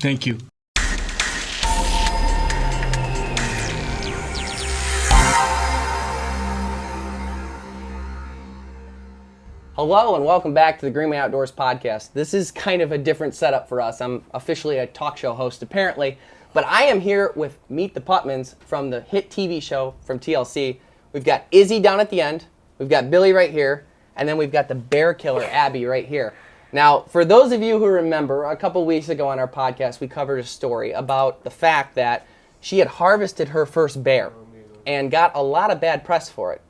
Thank you. Hello and welcome back to the Greenway Outdoors podcast. This is kind of a different setup for us. I'm officially a talk show host apparently, but I am here with Meet the Putmans from the hit TV show from TLC. We've got Izzy down at the end, we've got Billy right here, and then we've got the bear killer Abby right here. Now, for those of you who remember, a couple weeks ago on our podcast, we covered a story about the fact that she had harvested her first bear and got a lot of bad press for it.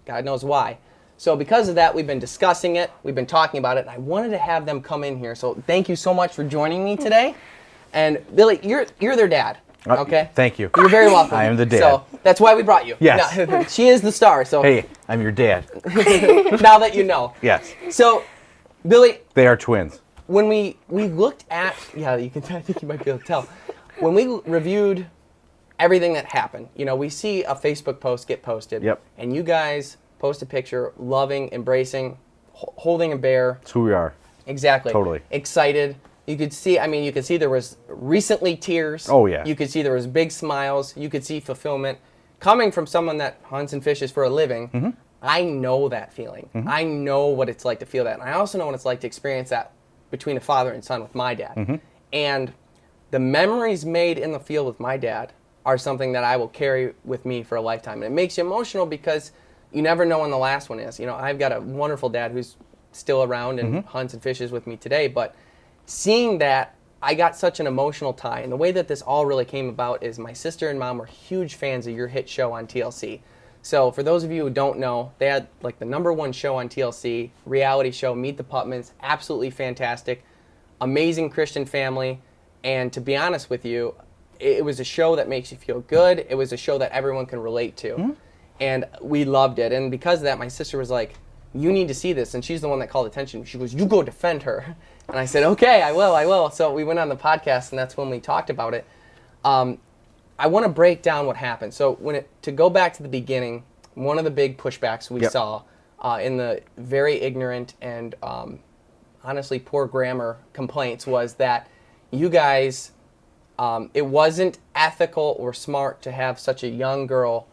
God knows why. So because of that, we've been discussing it, we've been talking about it, and I wanted to have them come in here. So thank you so much for joining me today. And Billy, you're their dad, okay? Thank you. You're very welcome. I am the dad. So that's why we brought you. Yes. Now, she is the star, so. Hey, I'm your dad. Now that you know. Yes. So, Billy. They are twins. When we looked at, I think you might be able to tell. When we reviewed everything that happened, we see a Facebook post get posted. Yep. And you guys post a picture, loving, embracing, holding a bear. That's who we are. Exactly. Totally. Excited. You could see there was recently tears. Oh, yeah. You could see there was big smiles. You could see fulfillment. Coming from someone that hunts and fishes for a living, Mm-hmm. I know that feeling. Mm-hmm. I know what it's like to feel that. And I also know what it's like to experience that between a father and son with my dad. Mm-hmm. And the memories made in the field with my dad are something that I will carry with me for a lifetime. And it makes you emotional because you never know when the last one is. I've got a wonderful dad who's still around and Mm-hmm. hunts and fishes with me today, but seeing that, I got such an emotional tie. And the way that this all really came about is my sister and mom were huge fans of your hit show on TLC. So for those of you who don't know, they had like the #1 show on TLC, reality show, Meet the Putmans, absolutely fantastic, amazing Christian family. And to be honest with you, it was a show that makes you feel good. It was a show that everyone can relate to. Mm-hmm. And we loved it. And because of that, my sister was like, you need to see this. And she's the one that called attention. She goes, you go defend her. And I said, okay, I will. So we went on the podcast, and that's when we talked about it. I want to break down what happened. So to go back to the beginning, one of the big pushbacks we saw in the very ignorant and honestly poor grammar complaints was that you guys, it wasn't ethical or smart to have such a young girl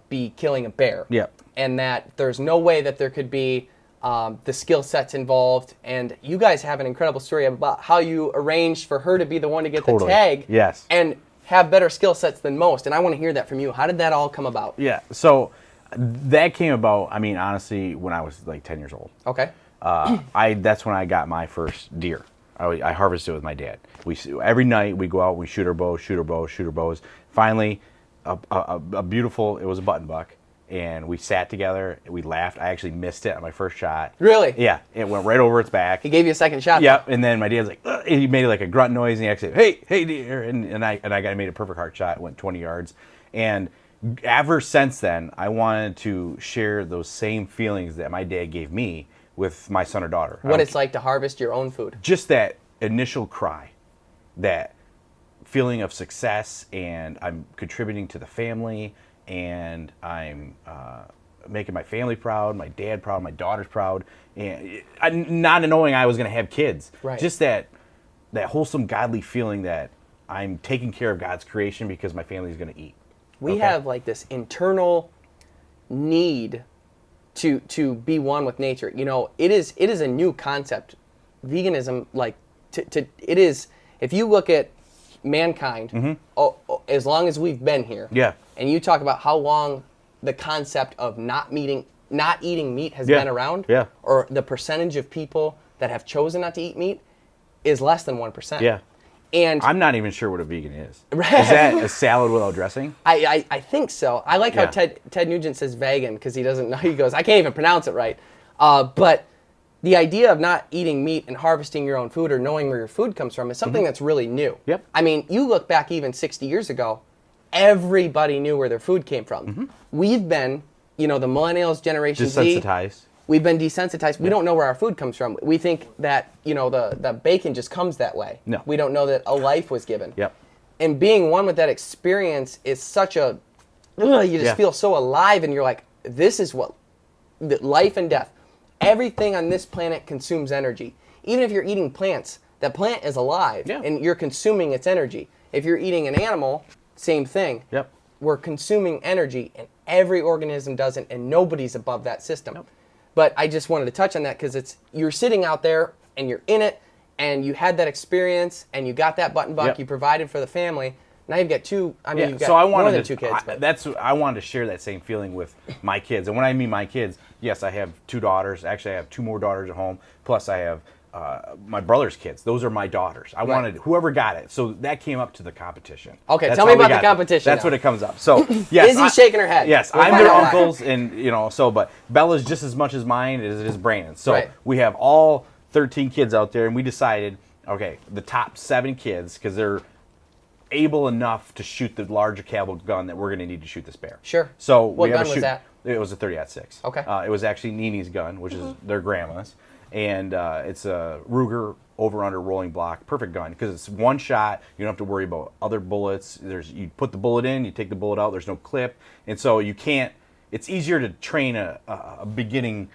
be killing a bear. Yep. And that there's no way that there could be the skill sets involved. And you guys have an incredible story about how you arranged for her to be the one to get the tag. Yes. And have better skill sets than most. And I want to hear that from you. How did that all come about? Yeah. So that came about, honestly, when I was like 10 years old. Okay. That's when I got my first deer. I harvested it with my dad. Every night we go out, we shoot our bows. Finally, a beautiful, it was a button buck. And we sat together, we laughed. I actually missed it on my first shot. Really? Yeah, it went right over its back. He gave you a second shot. Yep, and then my dad's like, ugh, he made like a grunt noise, and he actually said, hey dear, and I made a perfect heart shot. It went 20 yards. And ever since then, I wanted to share those same feelings that my dad gave me with my son or daughter. What it's like to harvest your own food. Just that initial cry, that feeling of success, and I'm contributing to the family, and I'm making my family proud, my dad proud, my daughter's proud, and not knowing I was going to have kids. Right. Just that wholesome, godly feeling that I'm taking care of God's creation because my family is going to eat. We have like this internal need to be one with nature. It is a new concept. Veganism, it is. If you look at mankind, as long as we've been here, and you talk about how long the concept of not eating meat has been around, or the percentage of people that have chosen not to eat meat is less than 1%. Yeah. And I'm not even sure what a vegan is. Right. Is that a salad without dressing? I think so. I like how Ted Nugent says vegan because he doesn't know. He goes, I can't even pronounce it right. But the idea of not eating meat and harvesting your own food or knowing where your food comes from is something that's really new. Yep. I mean, you look back even 60 years ago, everybody knew where their food came from. We've been, the millennials, Generation Z. Desensitized. We've been desensitized. We don't know where our food comes from. We think that, the bacon just comes that way. No. We don't know that a life was given. Yep. And being one with that experience is such a, you just feel so alive, and you're like, this is what, life and death. Everything on this planet consumes energy. Even if you're eating plants, that plant is alive, Yeah. and you're consuming its energy. If you're eating an animal, same thing. Yep. We're consuming energy, and every organism does it, and nobody's above that system. Yep. But I just wanted to touch on that because you're sitting out there and you're in it, and you had that experience, and you got that button buck, Yep. you provided for the family. Now you've got two. I mean, Yeah, you've got so I wanted more than to, two kids. But I wanted to share that same feeling with my kids. And when I mean my kids, yes, I have 2 daughters. Actually, I have 2 more daughters at home. Plus, I have my brother's kids. Those are my daughters. I wanted whoever got it. So that came up to the competition. Okay, That's tell how me we about the got competition That's now. what it comes up. So yes, Izzy's shaking her head. Yes, We'll I'm find their out why. uncles, and but Bella's just as much as mine as it is Brandon's. So Right. we have all 13 kids out there, and we decided, okay, the top 7 kids, because they're able enough to shoot the larger caliber gun that we're going to need to shoot this bear. Sure. So What we have gun a was shoot. that? It was a 30-06. Okay. It was actually Nini's gun, which is their grandma's, and it's a Ruger over/under rolling block, perfect gun because it's one shot. You don't have to worry about other bullets. You put the bullet in, you take the bullet out. There's no clip, and so you can't. It's easier to train a beginning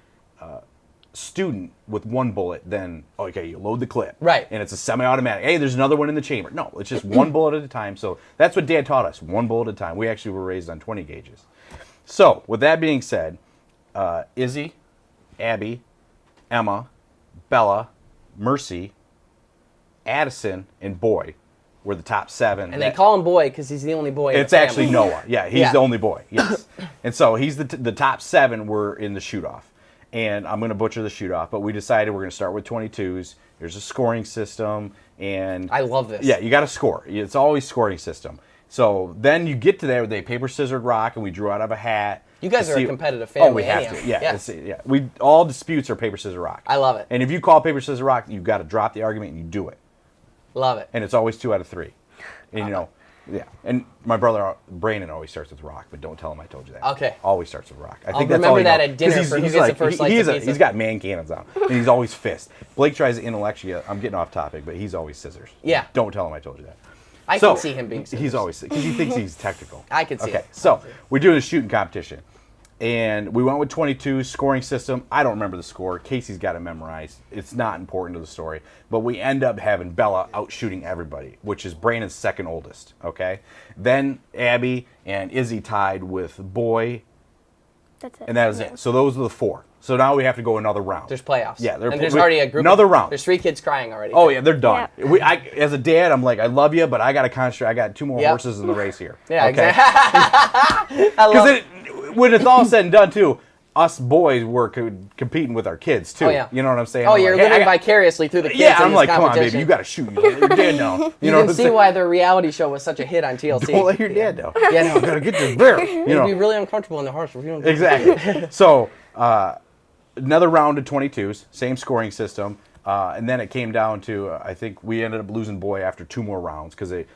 student with one bullet than okay, you load the clip, Right. and it's a semi-automatic. Hey, there's another one in the chamber. No, it's just one bullet at a time. So that's what Dad taught us: one bullet at a time. We actually were raised on 20 gauges. So with that being said, Izzy, Abby, Emma, Bella, Mercy, Addison, and Boy were the top 7. And they call him Boy because he's the only boy. in It's the actually family. Noah. Yeah, he's Yeah. the only boy. Yes. And so he's the top 7 were in the shoot-off. And I'm going to butcher the shoot-off, but we decided we're going to start with 22s. There's a scoring system, and I love this. yeah, you got to score. It's always scoring system. So then you get to there, they paper, scissors, rock, and we drew out of a hat. You guys to are a see- competitive Oh, family we have anyhow. to. Yeah, Yeah. yeah. We all disputes are paper, scissors, rock. I love it. And if you call paper, scissors, rock, you've got to drop the argument and you do it. Love it. And it's always 2 out of 3. And you know, yeah. And my brother Brandon always starts with rock, but don't tell him I told you that. Okay. Always starts with rock. I I'll think that's remember all he that knows. at dinner 'Cause for who gets the first slice of pizza. He's got man cannons on, and he's always fist. Blake tries to intellectually. I'm getting off topic, but he's always scissors. Yeah. Don't tell him I told you that. I can see him being He's scissors. always because he thinks he's technical. I can see Okay, it. so we're doing a shooting competition, and we went with 22 scoring system. I don't remember the score. Casey's got it memorized. It's not important to the story, but we end up having Bella out shooting everybody, which is Brandon's second oldest. Okay, then Abby and Izzy tied with Boy, That's it. and that was it. So those are the 4. So now we have to go another round. There's playoffs. Yeah, and there's already a group. Another of, round. There's 3 kids crying already. Oh yeah, they're done. Yeah. As a dad, I'm like, I love you, but I got to concentrate. I got 2 more Yep. horses in the race here. Yeah, okay? exactly. I love it. Because when it's all said and done, too, us boys were competing with our kids too. Oh, yeah. You know what I'm saying? Oh, I'm you're like, hey, living I got- vicariously through the kids. Yeah, in I'm this like, come on, baby, competition. you got to shoot. Your dad know. You You know can what see I'm saying? why their reality show was such a hit on TLC. Don't let your dad know. Yeah, no. Gotta get this bear. You It'd know. be really uncomfortable in the horse if you don't do Exactly. So another round of 22s, same scoring system, and then it came down to I think we ended up losing Boy after 2 more rounds because they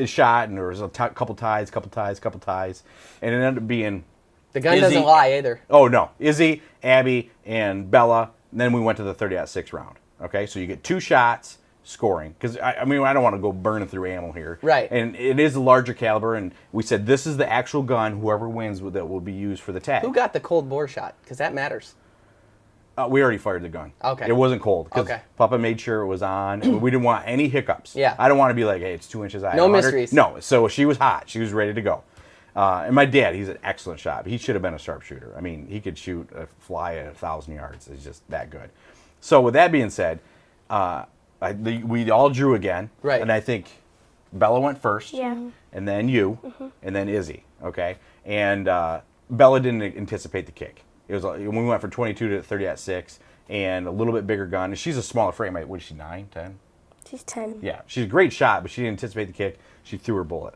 shot and there was a couple ties, and it ended up being The gun Izzy- doesn't lie either. Oh no, Izzy, Abby, and Bella. And then we went to the 30-06 round. Okay, so you get 2 shots scoring because I mean I don't want to go burning through ammo here. Right. And it is a larger caliber, and we said this is the actual gun. Whoever wins that will be used for the tag. Who got the cold bore shot? Because that matters. We already fired the gun. Okay. It wasn't cold because Okay. Papa made sure it was on. And we didn't want any hiccups. Yeah. I don't want to be like, hey, it's 2 inches high. No 100. mysteries. No. So she was hot. She was ready to go. And my dad, he's an excellent shot. He should have been a sharpshooter. I mean, he could shoot a fly at 1,000 yards. He's just that good. So with that being said, we all drew again. Right. And I think Bella went first. Yeah. And then you. And then Izzy. Okay. And Bella didn't anticipate the kick. It was when we went from 22 to 30-06 and a little bit bigger gun. And she's a smaller frame. What is she, 9, 10? She's 10. Yeah. She's a great shot, but she didn't anticipate the kick. She threw her bullet.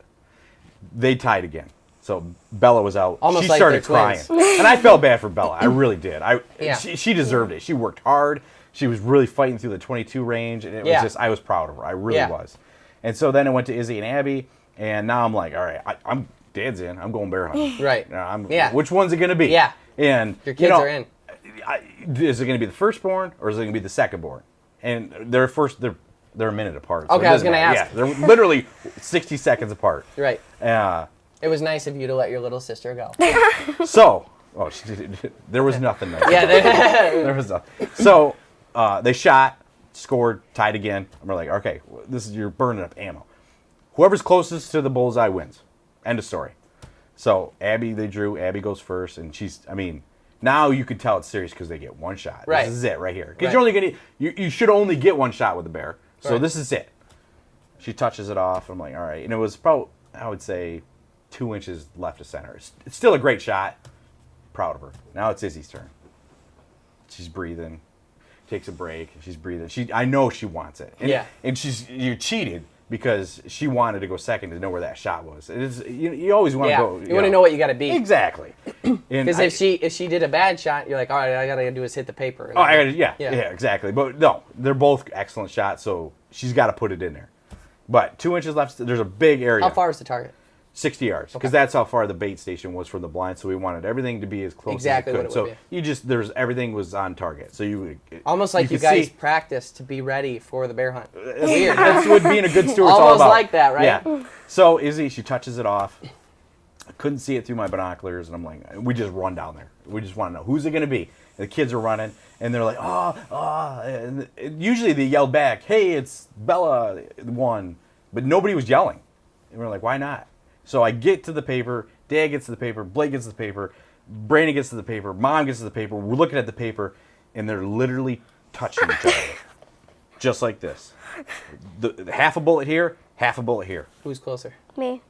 They tied again. So Bella was out. Almost she like started they're twins. crying. And I felt bad for Bella. I really did. Yeah. She deserved it. She worked hard. She was really fighting through the 22 range. And it was Yeah. just, I was proud of her. I really Yeah. was. And so then it went to Izzy and Abby. And now I'm like, all right, I'm Dad's in. I'm going bear hunting. Right. Yeah. Which one's it going to be? Yeah. And Your kids are in. Is it going to be the firstborn or is it going to be the secondborn? And they're a minute apart. Okay, it I was doesn't gonna matter. ask. Yeah, they're literally 60 seconds apart. Right. Uh, It was nice of you to let your little sister go. So, there was nothing there. Yeah. There was nothing. So, they shot, scored, tied again. And we're like, okay, you're burning up ammo. Whoever's closest to the bullseye wins. End of story. So they drew. Abby goes first, and now you could tell it's serious because they get one shot. Right. This is it right here. Because you're only going to, you should only get one shot with the bear. So this is it. She touches it off. I'm like, all right. And it was probably, I would say, 2 inches left of center. It's still a great shot. Proud of her. Now it's Izzy's turn. She's breathing. Takes a break. She's breathing. I know she wants it. And, and you cheated because she wanted to go second to know where that shot was. It is, you always want to go. You want to know what you got to beat. Exactly. Because if she did a bad shot, you're like, all right, I got to do is hit the paper. Oh, yeah, exactly. But no, they're both excellent shots, so she's got to put it in there. But 2 inches left. There's a big area. How far is the target? 60 yards, because that's how far the bait station was from the blind. So we wanted everything to be as close as it could. What it would be. Everything was on target. So almost like you guys practiced to be ready for the bear hunt. Weird. That's what being a good steward's all almost about. Like that, right? Yeah. So Izzy, she touches it off. I couldn't see it through my binoculars, and I'm like, we just run down there. We just want to know who's it going to be. And the kids are running, and they're like, and usually they yell back, hey, it's Bella won, but nobody was yelling, and we're like, why not? So I get to the paper, Dad gets to the paper, Blake gets to the paper, Brandon gets to the paper, Mom gets to the paper. We're looking at the paper, and they're literally touching each other. Just like this. The half a bullet here, half a bullet here. Who's closer? Me.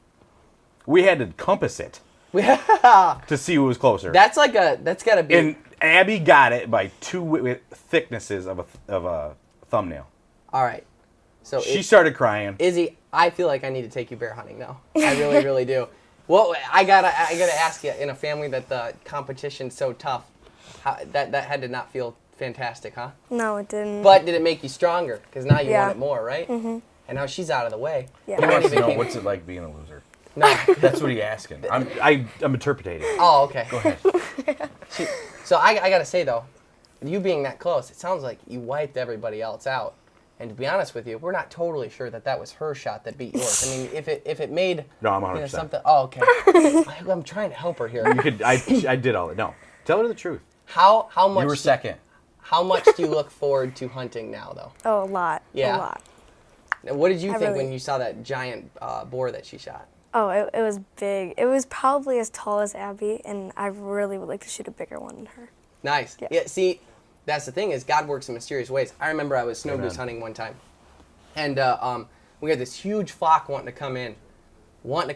We had to compass it to see who was closer. That's got to be. And Abby got it by two thicknesses of a thumbnail. All right. So she started crying. Izzy, I feel like I need to take you bear hunting now. I really, really do. Well, I gotta ask you, in a family that the competition's so tough, that had to not feel fantastic, huh? No, it didn't. But did it make you stronger? Because now you want it more, right? Mm-hmm. And now she's out of the way. Yeah. He wants to know what's it like being a loser. No, that's what he's asking. I'm interpreting. Oh, okay. Go ahead. So I gotta say though, you being that close, it sounds like you wiped everybody else out. And to be honest with you, we're not totally sure that was her shot that beat yours. I mean, if it made no, I'm 100%. Something. Oh, okay. I'm trying to help her here. You could. I did all it. No, tell her the truth. How much? You were second. How much do you look forward to hunting now, though? Oh, a lot. Yeah. A lot. Now, what did you think when you saw that giant boar that she shot? Oh, it was big. It was probably as tall as Abby, and I really would like to shoot a bigger one than her. Nice. Yeah. See. That's the thing is God works in mysterious ways. I remember I was snow goose hunting one time, and we had this huge flock wanting to come in, and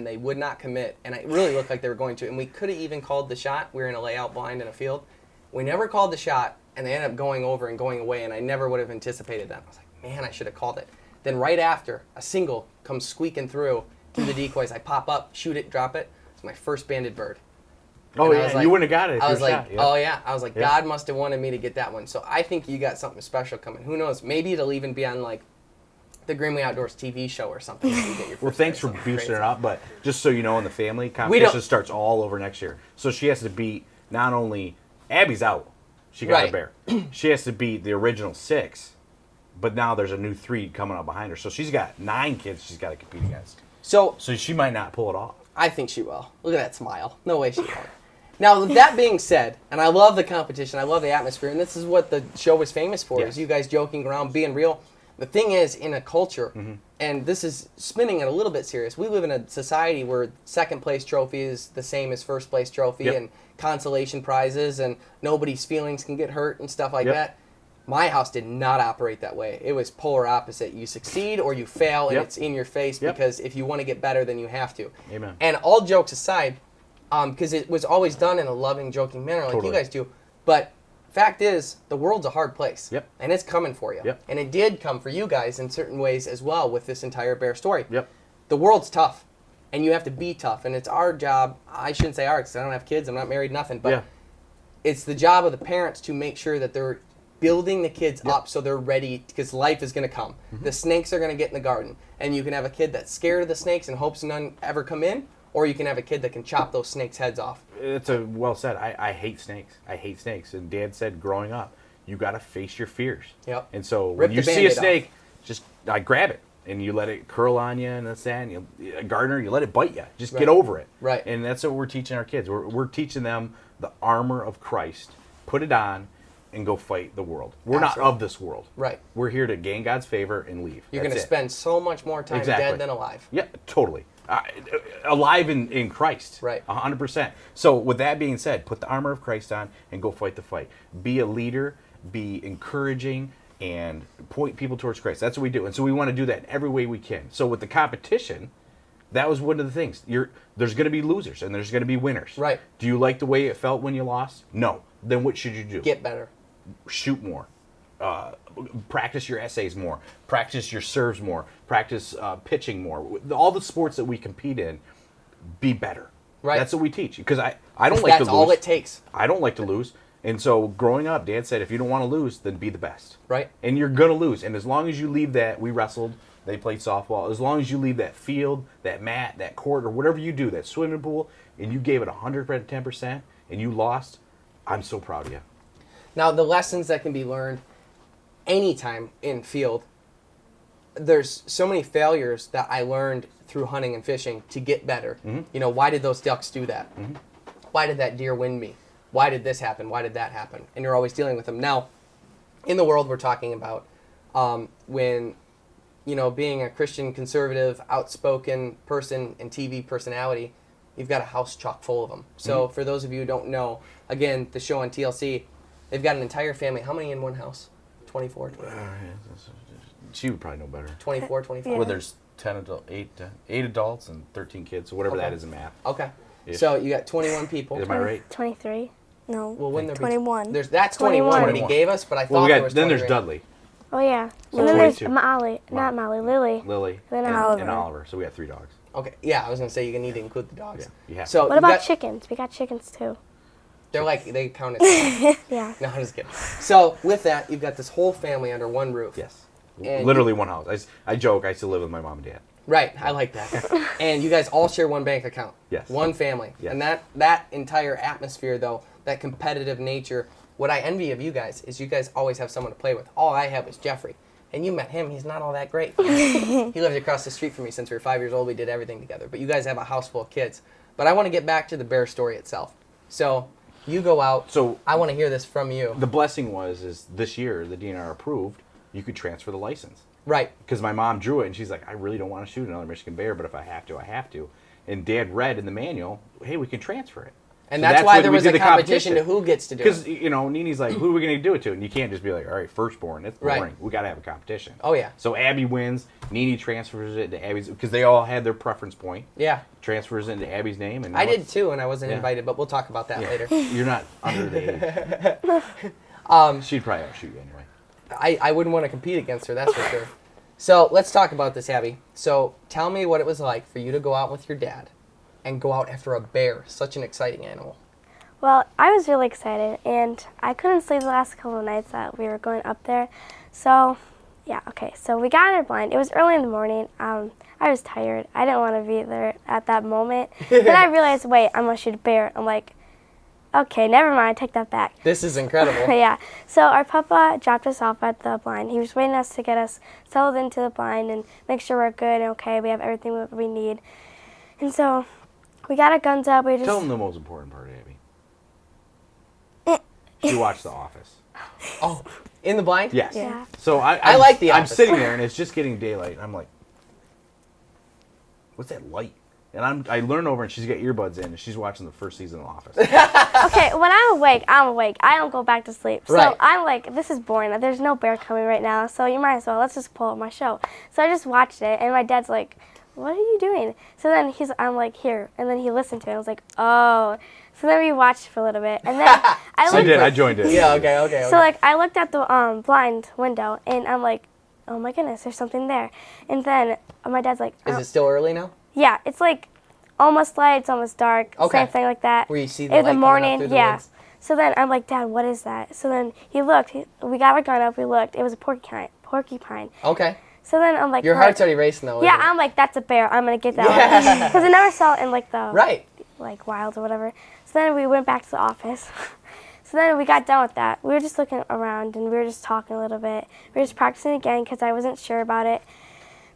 they would not commit. And it really looked like they were going to. And we could have even called the shot. We were in a layout blind in a field. We never called the shot, and they ended up going over and going away, and I never would have anticipated that. I was like, man, I should have called it. Then right after, a single comes squeaking through the decoys. I pop up, shoot it, drop it. It's my first banded bird. Oh, yeah, like, you wouldn't have got it. I was like, oh, yeah. I was like, God must have wanted me to get that one. So I think you got something special coming. Who knows? Maybe it'll even be on, like, the Greenway Outdoors TV show or something. You get your well, thanks for boosting it up. But just so you know, in the family, competition starts all over next year. So she has to beat not only Abby's out. She got a bear. She has to beat the original 6. But now there's a new 3 coming up behind her. So she's got 9 kids she's got to compete against. So she might not pull it off. I think she will. Look at that smile. No way she won't. Now, that being said, and I love the competition, I love the atmosphere, and this is what the show was famous for, is you guys joking around, being real. The thing is, in a culture, and this is spinning it a little bit serious, we live in a society where second place trophy is the same as first place trophy, and consolation prizes, and nobody's feelings can get hurt and stuff like that. My house did not operate that way. It was polar opposite. You succeed or you fail, and it's in your face, because if you want to get better, then you have to. Amen. And all jokes aside, because it was always done in a loving, joking manner like you guys do. But fact is, the world's a hard place. And it's coming for you. And it did come for you guys in certain ways as well with this entire bear story. The world's tough, and you have to be tough. And it's our job. I shouldn't say ours because I don't have kids. I'm not married, nothing. But it's the job of the parents to make sure that they're building the kids up so they're ready, because life is going to come. The snakes are going to get in the garden. And you can have a kid that's scared of the snakes and hopes none ever come in. Or you can have a kid that can chop those snakes' heads off. It's a well said. I hate snakes. I hate snakes. And Dad said growing up, you got to face your fears. And so when you see a snake, just grab it. And you let it curl on you and that's that. And a gardener, you let it bite you. Just get over it. And that's what we're teaching our kids. We're teaching them the armor of Christ. Put it on. and go fight the world. We're Absolutely. not of this world. Right. We're here to gain God's favor and leave. You're going to That's it. spend so much more time Exactly. dead than alive. Yeah, totally. Alive in Christ. Right. 100%. So with that being said, put the armor of Christ on and go fight the fight. Be a leader, be encouraging, and point people towards Christ. That's what we do. And so we want to do that in every way we can. So with the competition, that was one of the things. There's going to be losers and there's going to be winners. Right. Do you like the way it felt when you lost? No. Then what should you do? Get better. Shoot more. Practice your essays more. Practice your serves more. Practice pitching more. All the sports that we compete in, be better. Right. That's what we teach. Because I don't like to lose. That's all it takes. I don't like to lose. And so growing up, Dad said, if you don't want to lose, then be the best. Right. And you're going to lose. And as long as you leave that, we wrestled, they played softball, as long as you leave that field, that mat, that court, or whatever you do, that swimming pool, and you gave it 110%, and you lost, I'm so proud of you. Now, the lessons that can be learned anytime in field, there's so many failures that I learned through hunting and fishing to get better. Mm-hmm. You know, why did those ducks do that? Mm-hmm. Why did that deer wind me? Why did this happen? Why did that happen? And you're always dealing with them. Now, in the world we're talking about, when, you know, being a Christian, conservative, outspoken person and TV personality, you've got a house chock full of them. So for those of you who don't know, again, the show on TLC, they've got an entire family. How many in one house? 24, 25? She would probably know better. 24, 25? Yeah. Well, there's 8 adults and 13 kids, so whatever Okay. that is in math. Okay. Ish. So you got 21 people. Am I right? 23? No. Well, when there 21. That's 21 what he 21. gave us, but I thought Well, there was then 20 there's Dudley, Oh, yeah. So And then there's 22. Molly. Not Molly. Lily. Lily, Then and Oliver. Oliver. So we got 3 dogs. Okay, yeah, I was gonna say you need to include the dogs. Yeah, you have So What you about got- chickens? We got chickens, too. They're like they count as. Yeah. No, I'm just kidding. So with that, you've got this whole family under one roof. Yes. And Literally one house. I joke, I still live with my mom and dad. Right, I like that. And you guys all share one bank account. Yes. One family. Yes. And that entire atmosphere, though, that competitive nature, what I envy of you guys is you guys always have someone to play with. All I have was Jeffrey. And you met him, he's not all that great. He lived across the street from me since we were 5 years old. We did everything together. But you guys have a house full of kids. But I want to get back to the bear story itself. So you go out. So I want to hear this from you. the blessing is this year, the DNR approved, you could transfer the license. Right. Because my mom drew it, and she's like, I really don't want to shoot another Michigan bear, but if I have to, I have to. And Dad read in the manual, hey, we can transfer it. And So that's why what there we was did a the competition to who gets to do Because, it. you know, Nini's like, who are we going to do it to? And you can't just be like, all right, firstborn. It's Right. boring. We got to have a competition. Oh, yeah. So Abby wins. Nini transfers it to Abby's, because they all had their preference point. Yeah. Transfers it into Abby's name. And I now did it's- too, and I wasn't Yeah. invited, but we'll talk about that later. You're not under the age. She'd probably outshoot you anyway. I wouldn't want to compete against her, that's for sure. So let's talk about this, Abby. So tell me what it was like for you to go out with your dad and go out after a bear, such an exciting animal. Well, I was really excited, and I couldn't sleep the last couple of nights that we were going up there. So, yeah, okay. So we got in our blind. It was early in the morning. I was tired. I didn't want to be there at that moment. Then I realized, wait, I'm going to shoot a bear. I'm like, okay, never mind. Take that back. This is incredible. Yeah. So our papa dropped us off at the blind. He was waiting us to get us settled into the blind and make sure we're good and okay. We have everything that we need. And so we got our guns up. We just Tell them the most important part, Abby. She watched The Office. Oh, in the blind? Yes. Yeah. So I like The I'm Office. sitting there, and it's just getting daylight. And I'm like, what's that light? And I learn over, and she's got earbuds in, and she's watching the first season of The Office. Okay, when I'm awake, I'm awake. I don't go back to sleep. So Right. I'm like, this is boring. There's no bear coming right now, so you might as well. Let's just pull up my show. So I just watched it, and my dad's like, what are you doing? So then I'm like, here. And then he listened to it. I was like, oh. So then we watched for a little bit. And then I looked, I joined it. Yeah, okay. so like I looked at the blind window, and I'm like, oh my goodness, there's something there. And then my dad's like, Is it still early now? yeah, it's like almost light, it's almost dark, Okay. same thing like that. Where you see the in light the coming up morning, through the yeah. woods? So then I'm like, Dad, what is that? So then he looked. We got our gun up. We looked. It was a porcupine. Okay. So then I'm like, Your what? heart's already racing though. Yeah, isn't it? I'm like, that's a bear. I'm gonna get that Yeah. one because I never saw it in like the Right. like wilds or whatever. So then we went back to the office. So then we got done with that. We were just looking around and we were just talking a little bit. We were just practicing again because I wasn't sure about it.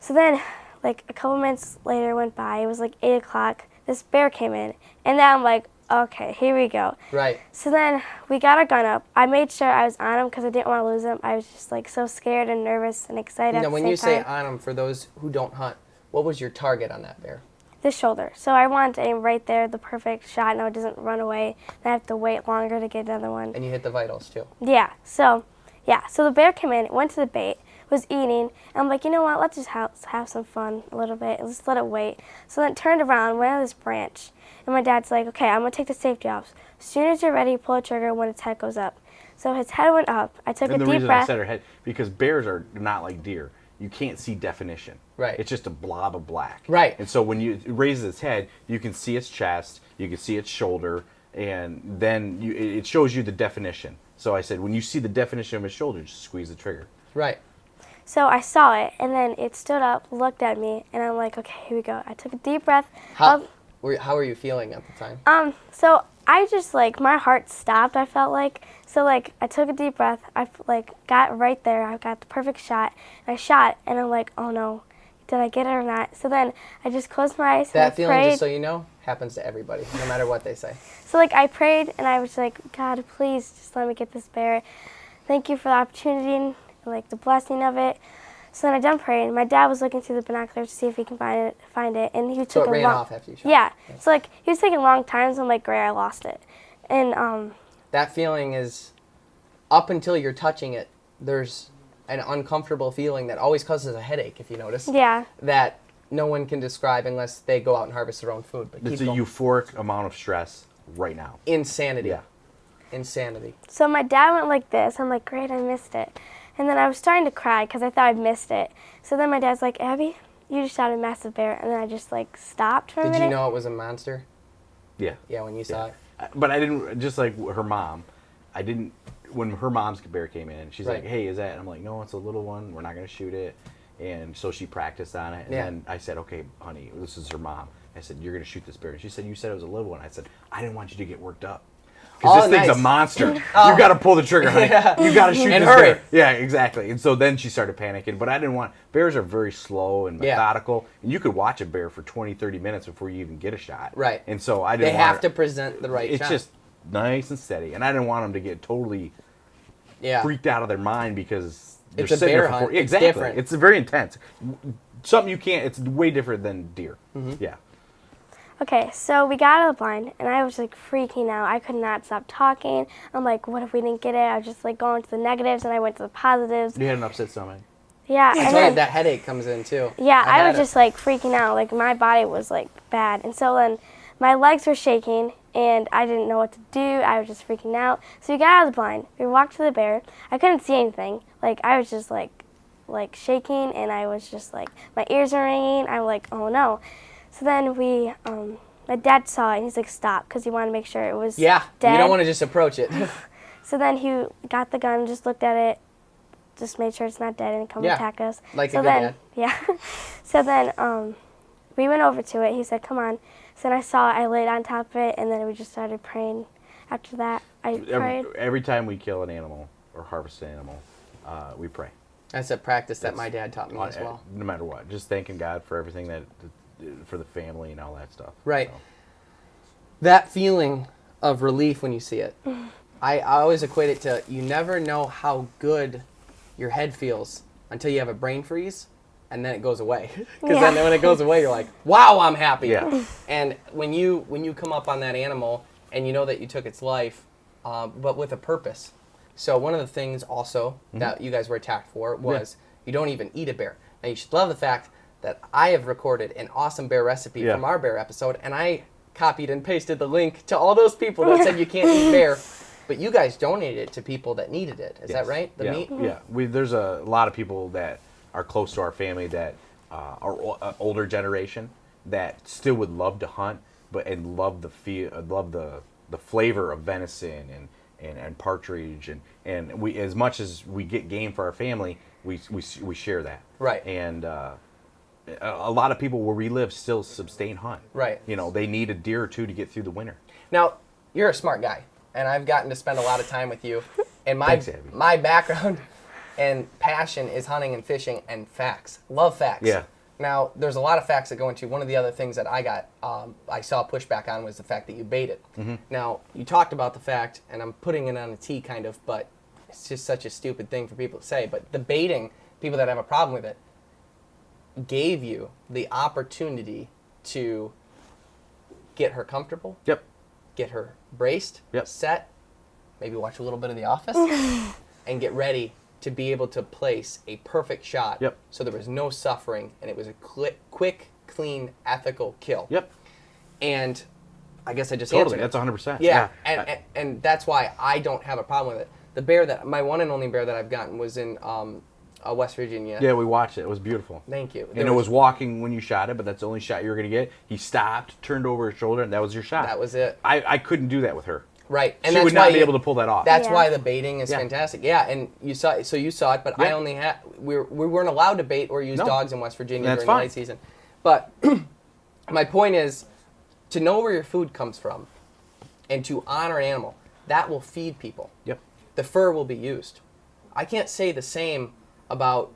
So then, like a couple minutes later went by. It was like 8 o'clock. This bear came in, and then I'm like, okay, here we go. Right. So then we got our gun up. I made sure I was on him because I didn't want to lose him. I was just like so scared and nervous and excited Now, at the when same you say time. on them, for those who don't hunt, what was your target on that bear? The shoulder. So I wanted to aim right there, the perfect shot, no, it doesn't run away. Then I have to wait longer to get another one. And you hit the vitals too. Yeah, so the bear came in, went to the bait, was eating, and I'm like, you know what, let's just have some fun a little bit, let's let it wait. So then it turned around, went on this branch, and my dad's like, okay, I'm going to take the safety off. As soon as you're ready, pull the trigger when its head goes up. So his head went up, I took And a the deep reason I breath. said her head, because bears are not like deer. You can't see definition. Right. It's just a blob of black. Right. And so when it raises its head, you can see its chest, you can see its shoulder, and then it shows you the definition. So I said, when you see the definition of his shoulder, just squeeze the trigger. Right. So I saw it, and then it stood up, looked at me, and I'm like, okay, here we go. I took a deep breath. How were you feeling at the time? So I just, like, my heart stopped, I felt like. So, like, I took a deep breath. I, like, got right there. I got the perfect shot. And I shot, and I'm like, oh, no. Did I get it or not? So then I just closed my eyes and I That feeling, prayed. just so you know, happens to everybody, no matter what they say. So, like, I prayed, and I was like, God, please just let me get this bear. Thank you for the opportunity and, like, the blessing of it. So then I done praying. My dad was looking through the binoculars to see if he can find it, and he So took it a ran long. off after you shot. Yeah. So like he was taking long times. I'm like, great, I lost it, and That feeling is, up until you're touching it, there's an uncomfortable feeling that always causes a headache, if you notice. yeah. That no one can describe unless they go out and harvest their own food. But It's keep a going. euphoric amount of stress right now. Insanity. Yeah. Insanity. So my dad went like this. I'm like, great, I missed it. And then I was starting to cry because I thought I'd missed it. So then my dad's like, Abby, you just shot a massive bear. And then I just like stopped for a Did minute. you know it was a monster? Yeah. Yeah, when you saw it. But I didn't, just like her mom, I didn't, when her mom's bear came in, she's Right. like, hey, is that? And I'm like, no, it's a little one. We're not going to shoot it. And so she practiced on it. And Yeah. then I said, okay, honey, this is her mom. I said, you're going to shoot this bear. And she said, you said it was a little one. I said, I didn't want you to get worked up. Because Oh, this thing's nice. a monster. You got to pull the trigger, honey. You got to shoot And this hurry. bear. Yeah, exactly. And so then she started panicking. But I didn't want, bears are very slow and Yeah. methodical. And you could watch a bear for 20, 30 minutes before you even get a shot. Right. And so I They didn't want have her- to present the right It's shot. just nice and steady. And I didn't want them to get totally yeah. freaked out of their mind because they're It's a sitting bear there for hunt. 40 It's Exactly. different. It's very intense. Something you can't, it's way different than deer. Mm-hmm. Yeah. Okay, so we got out of the blind, and I was like freaking out. I could not stop talking. I'm like, what if we didn't get it? I was just like going to the negatives, and I went to the positives. You had an upset stomach. Yeah, That's and why then, that headache comes in too. yeah, I had was it. just like freaking out. Like my body was like bad, and so then my legs were shaking, and I didn't know what to do. I was just freaking out. So we got out of the blind. We walked to the bear. I couldn't see anything. Like I was just like shaking, and I was just like my ears were ringing. I'm like, oh no. So then my dad saw it, and he's like, stop, because he wanted to make sure it was Yeah. dead. You don't want to just approach it. So then he got the gun, just looked at it, just made sure it's not dead and come Yeah, attack us. like so a good then, dad. Yeah. So then we went over to it. He said, come on. So then I laid on top of it, and then we just started praying. After that, I prayed. Every time we kill an animal or harvest an animal, we pray. That's a practice that my dad taught me as well. No matter what. Just thanking God for everything for the family and all that stuff. Right. So. That feeling of relief when you see it, I always equate it to, you never know how good your head feels until you have a brain freeze, and then it goes away. Because Yeah. then when it goes away, you're like, wow, I'm happy. Yeah. And when you come up on that animal and you know that you took its life, but with a purpose. So one of the things also that you guys were attacked for was you don't even eat a bear. Now you should love the fact that I have recorded an awesome bear recipe Yeah. from our bear episode, and I copied and pasted the link to all those people that said you can't eat bear, but you guys donated it to people that needed it. Is that Yes. right? The yeah. meat? Yeah. There's a lot of people that are close to our family that are older generation that still would love to hunt, and love the flavor of venison and partridge and we, as much as we get game for our family, we share that. Right. And a lot of people where we live still sustain hunt. Right. You know, they need a deer or two to get through the winter. Now, you're a smart guy, and I've gotten to spend a lot of time with you. And Thanks, Abby. my background and passion is hunting and fishing and facts. Love facts. Yeah. Now, there's a lot of facts that go into. One of the other things that I saw pushback on was the fact that you bait it. Now, you talked about the fact, and I'm putting it on a T kind of, but it's just such a stupid thing for people to say. But the baiting, people that have a problem with it, gave you the opportunity to get her comfortable, get her braced, set, maybe watch a little bit of The Office, and get ready to be able to place a perfect shot so there was no suffering and it was a quick, clean, ethical kill. And I guess I just answered it. That's 100%. Yeah, and that's why I don't have a problem with it. The bear my one and only bear that I've gotten was in West Virginia. Yeah, we watched it. It was beautiful. Thank you. And it was walking when you shot it, but that's the only shot you were going to get. He stopped, turned over his shoulder, and that was your shot. That was it. I couldn't do that with her. Right, and she that's would not why be able to pull that off. That's why the baiting is fantastic. Yeah, and you saw it, but I only had we weren't allowed to bait or use dogs in West Virginia during the late season. But my point is to know where your food comes from and to honor an animal. That will feed people. The fur will be used. I can't say the same about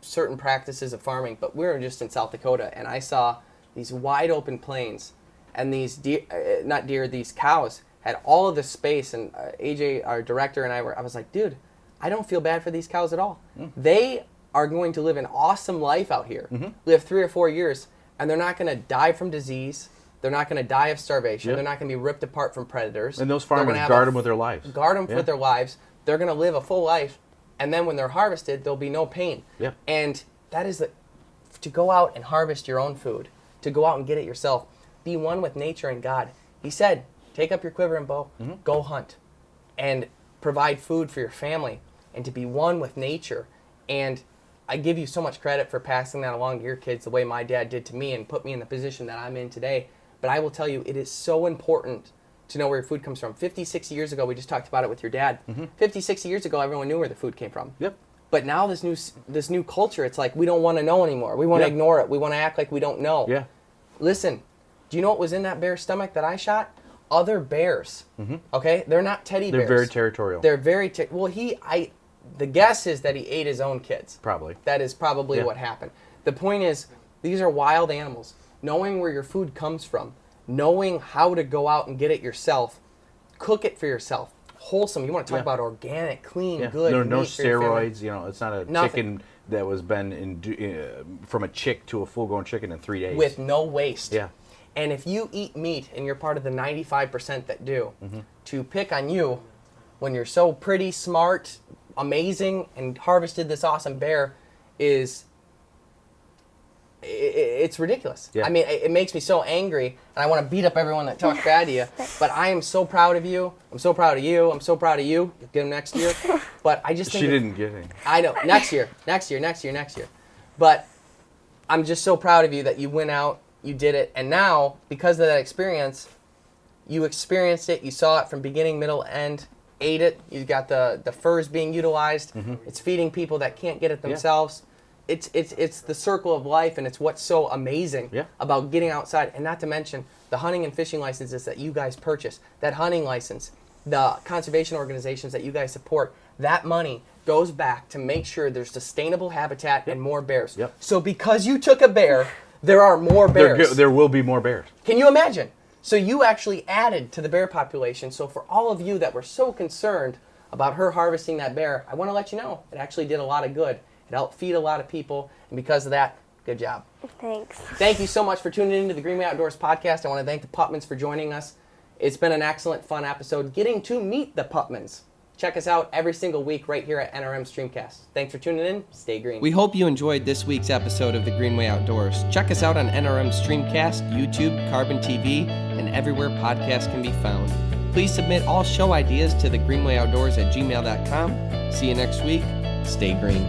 certain practices of farming, but we were just in South Dakota and I saw these wide open plains and these these cows had all of the space, and AJ, our director, and I was like, dude, I don't feel bad for these cows at all. They are going to live an awesome life out here, live 3 or 4 years, and they're not going to die from disease. They're not going to die of starvation. They're not going to be ripped apart from predators. And those farmers guard them with their lives. Guard them with their lives. They're going to live a full life, and then when they're harvested, there'll be no pain. And that is to go out and harvest your own food, to go out and get it yourself, be one with nature and God. He said, take up your quiver and bow, go hunt, and provide food for your family, and to be one with nature. And I give you so much credit for passing that along to your kids the way my dad did to me and put me in the position that I'm in today. But I will tell you, it is so important to know where your food comes from. 50, 60 years ago, we just talked about it with your dad. 50, 60 years ago, everyone knew where the food came from. But now this new culture, it's like we don't want to know anymore. We want to ignore it. We want to act like we don't know. Listen, do you know what was in that bear's stomach that I shot? Other bears. Okay? They're not teddy bears. They're very territorial. They're very the guess is that he ate his own kids. Probably. That is probably what happened. The point is, these are wild animals. Knowing where your food comes from, knowing how to go out and get it yourself, cook it for yourself. Wholesome. You want to talk about organic, clean, good. No steroids. You know, it's not a chicken that was from a chick to a full-grown chicken in 3 days. With no waste. And if you eat meat and you're part of the 95% that do, to pick on you when you're so pretty, smart, amazing, and harvested this awesome bear it's ridiculous. I mean, it makes me so angry, and I want to beat up everyone that talks bad to you. But I am so proud of you. I'm so proud of you. I'm so proud of you. You'll get him next year. But I just think she didn't get him. I know. Next year. But I'm just so proud of you that you went out, you did it, and now, because of that experience, you experienced it, you saw it from beginning, middle, end, ate it, you got the furs being utilized, it's feeding people that can't get it themselves. It's the circle of life, and it's what's so amazing about getting outside, and not to mention the hunting and fishing licenses that you guys purchase, that hunting license, the conservation organizations that you guys support, that money goes back to make sure there's sustainable habitat and more bears. So because you took a bear, there are more bears. There will be more bears. Can you imagine? So you actually added to the bear population. So for all of you that were so concerned about her harvesting that bear, I want to let you know it actually did a lot of good. It helped feed a lot of people, and because of that, good job. Thanks. Thank you so much for tuning into the Greenway Outdoors podcast. I want to thank the Putmans for joining us. It's been an excellent, fun episode getting to meet the Putmans. Check us out every single week right here at NRM Streamcast. Thanks for tuning in. Stay green. We hope you enjoyed this week's episode of the Greenway Outdoors. Check us out on NRM Streamcast, YouTube, Carbon TV, and everywhere podcasts can be found. Please submit all show ideas to thegreenwayoutdoors@gmail.com. See you next week. Stay green.